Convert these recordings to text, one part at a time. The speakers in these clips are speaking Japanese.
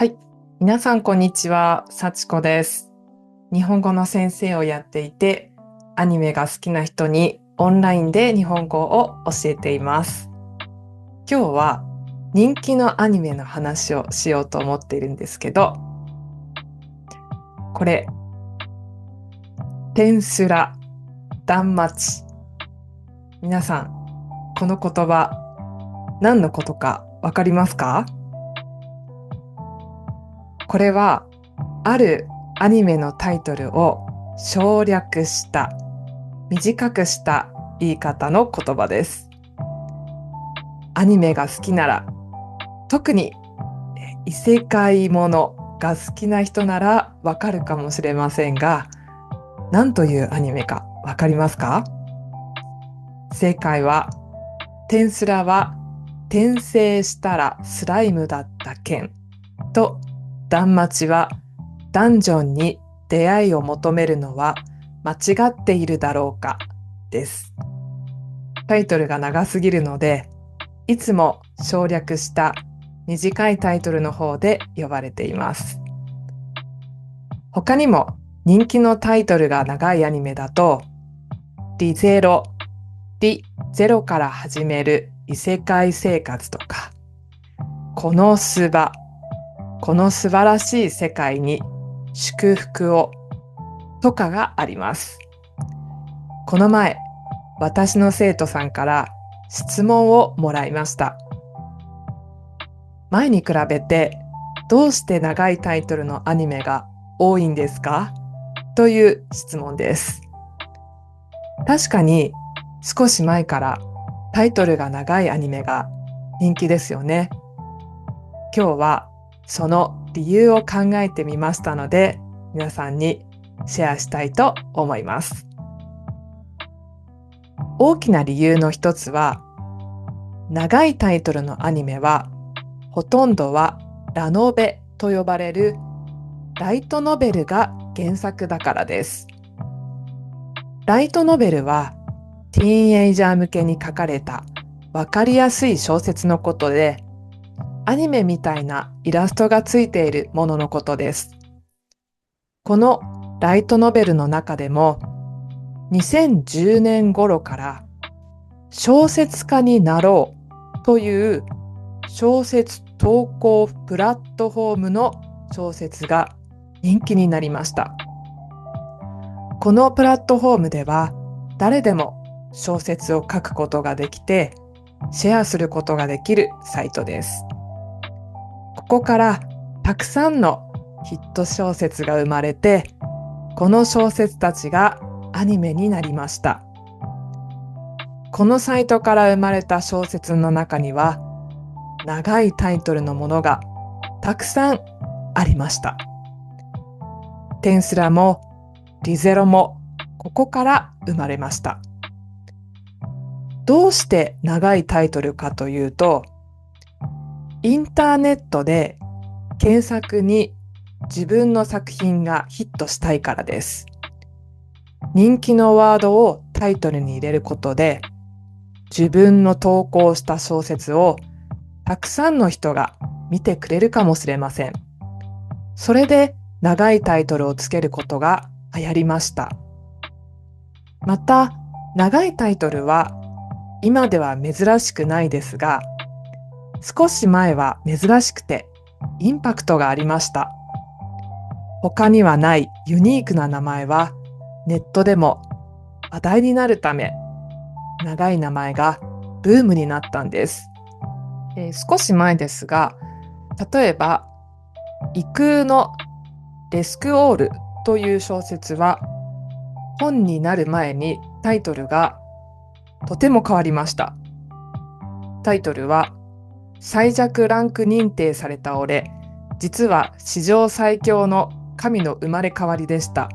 はい。皆さん、こんにちは。幸子です。日本語の先生をやっていて、アニメが好きな人にオンラインで日本語を教えています。今日は人気のアニメの話をしようと思っているんですけど、これ、テンスラ、断末。皆さん、この言葉、何のことかわかりますか？これは、あるアニメのタイトルを省略した、短くした言い方の言葉です。アニメが好きなら、特に異世界ものが好きな人ならわかるかもしれませんが、何というアニメかわかりますか？正解は、テンスラは転生したらスライムだった件と、断末はダンジョンに出会いを求めるのは間違っているだろうかです。タイトルが長すぎるので、いつも省略した短いタイトルの方で呼ばれています。他にも人気のタイトルが長いアニメだと、リゼロ、ゼロから始める異世界生活とか、この素晴、この素晴らしい世界に祝福をとかがあります。この前、私の生徒さんから質問をもらいました。前に比べてどうして長いタイトルのアニメが多いんですか？という質問です。確かに少し前からタイトルが長いアニメが人気ですよね。今日はその理由を考えてみましたので、皆さんにシェアしたいと思います。大きな理由の一つは、長いタイトルのアニメはほとんどはラノベと呼ばれるライトノベルが原作だからです。ライトノベルはティーンエイジャー向けに書かれたわかりやすい小説のことで、アニメみたいなイラストがついているもののことです。このライトノベルの中でも、2010年頃から小説家になろうという小説投稿プラットフォームの小説が人気になりました。このプラットフォームでは誰でも小説を書くことができて、シェアすることができるサイトです。ここからたくさんのヒット小説が生まれて、この小説たちがアニメになりました。このサイトから生まれた小説の中には、長いタイトルのものがたくさんありました。テンスラもリゼロもここから生まれました。どうして長いタイトルかというと、インターネットで検索に自分の作品がヒットしたいからです。人気のワードをタイトルに入れることで、自分の投稿した小説をたくさんの人が見てくれるかもしれません。それで長いタイトルをつけることが流行りました。また、長いタイトルは今では珍しくないですが、少し前は珍しくてインパクトがありました。他にはないユニークな名前はネットでも話題になるため、長い名前がブームになったんです。少し前ですが、例えば、異空のレスクオールという小説は、本になる前にタイトルがとても変わりました。タイトルは、最弱ランク認定された俺、実は史上最強の神の生まれ変わりでした。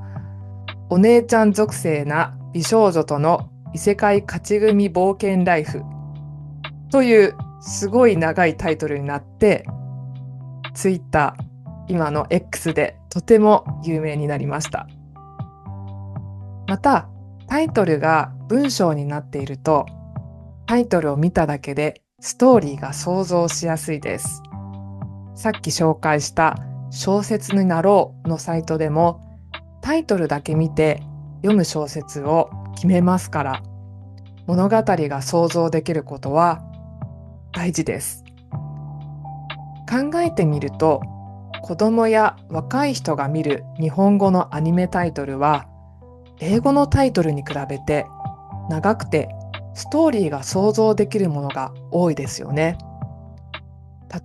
お姉ちゃん属性な美少女との異世界勝ち組冒険ライフというすごい長いタイトルになって、ツイッター、今の X でとても有名になりました。また、タイトルが文章になっていると、タイトルを見ただけでストーリーが想像しやすいです。さっき紹介した小説になろうのサイトでもタイトルだけ見て読む小説を決めますから、物語が想像できることは大事です。考えてみると、子供や若い人が見る日本語のアニメタイトルは英語のタイトルに比べて長くてストーリーが想像できるものが多いですよね。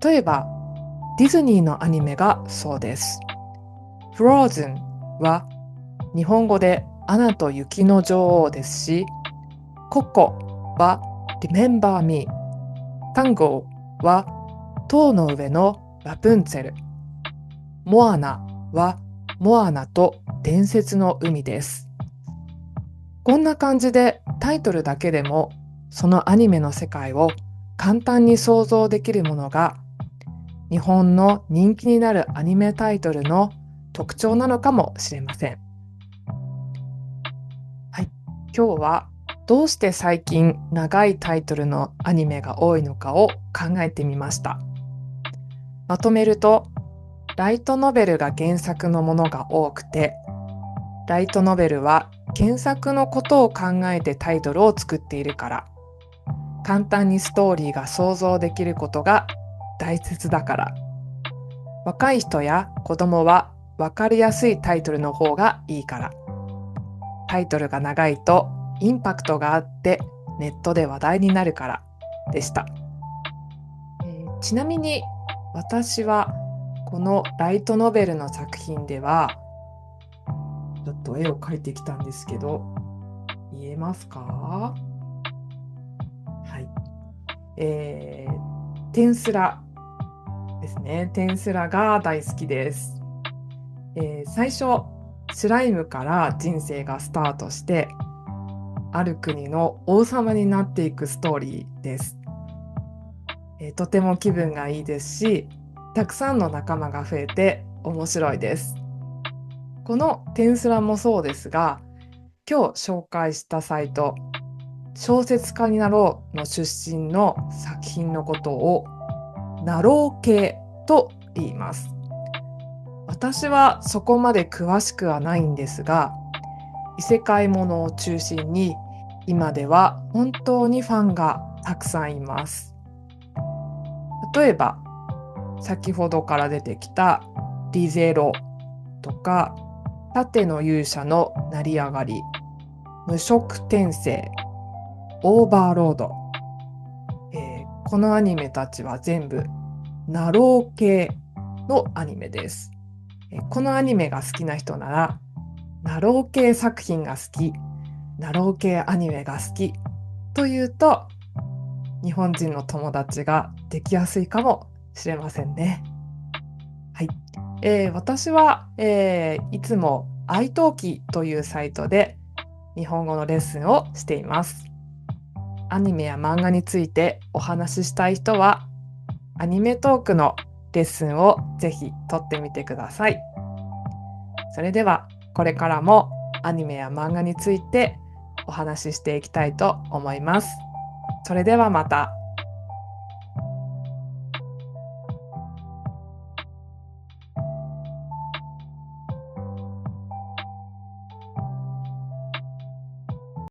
例えばディズニーのアニメがそうです。Frozen は日本語でアナと雪の女王ですし、ココは Remember Me、タンゴは塔の上のラプンツェル、モアナはモアナと伝説の海です。こんな感じでタイトルだけでもそのアニメの世界を簡単に想像できるものが日本の人気になるアニメタイトルの特徴なのかもしれません。はい、今日はどうして最近長いタイトルのアニメが多いのかを考えてみました。まとめると、ライトノベルが原作のものが多くて、ライトノベルは原作のことを考えてタイトルを作っているから、簡単にストーリーが想像できることが大切だから、若い人や子供は分かりやすいタイトルの方がいいから、タイトルが長いとインパクトがあってネットで話題になるからでした。ちなみに私はこのライトノベルの作品ではちょっと絵を描いてきたんですけど、見えますか？はい。テンスラですね。テンスラが大好きです。最初スライムから人生がスタートして、ある国の王様になっていくストーリーです。とても気分がいいですし、たくさんの仲間が増えて面白いです。このテンスラもそうですが、今日紹介したサイト、小説家になろうの出身の作品のことをナロー系と言います。私はそこまで詳しくはないんですが、異世界ものを中心に今では本当にファンがたくさんいます。例えば先ほどから出てきたリゼロとか盾の勇者の成り上がり、無色転生、オーバーロード、このアニメたちは全部ナロー系のアニメです。このアニメが好きな人ならナロー系作品が好き、ナロー系アニメが好きというと日本人の友達ができやすいかもしれませんね。はい。私は、いつも iTalki というサイトで日本語のレッスンをしています。アニメや漫画についてお話ししたい人はアニメトークのレッスンをぜひ取ってみてください。それではこれからもアニメや漫画についてお話ししていきたいと思います。それではまた。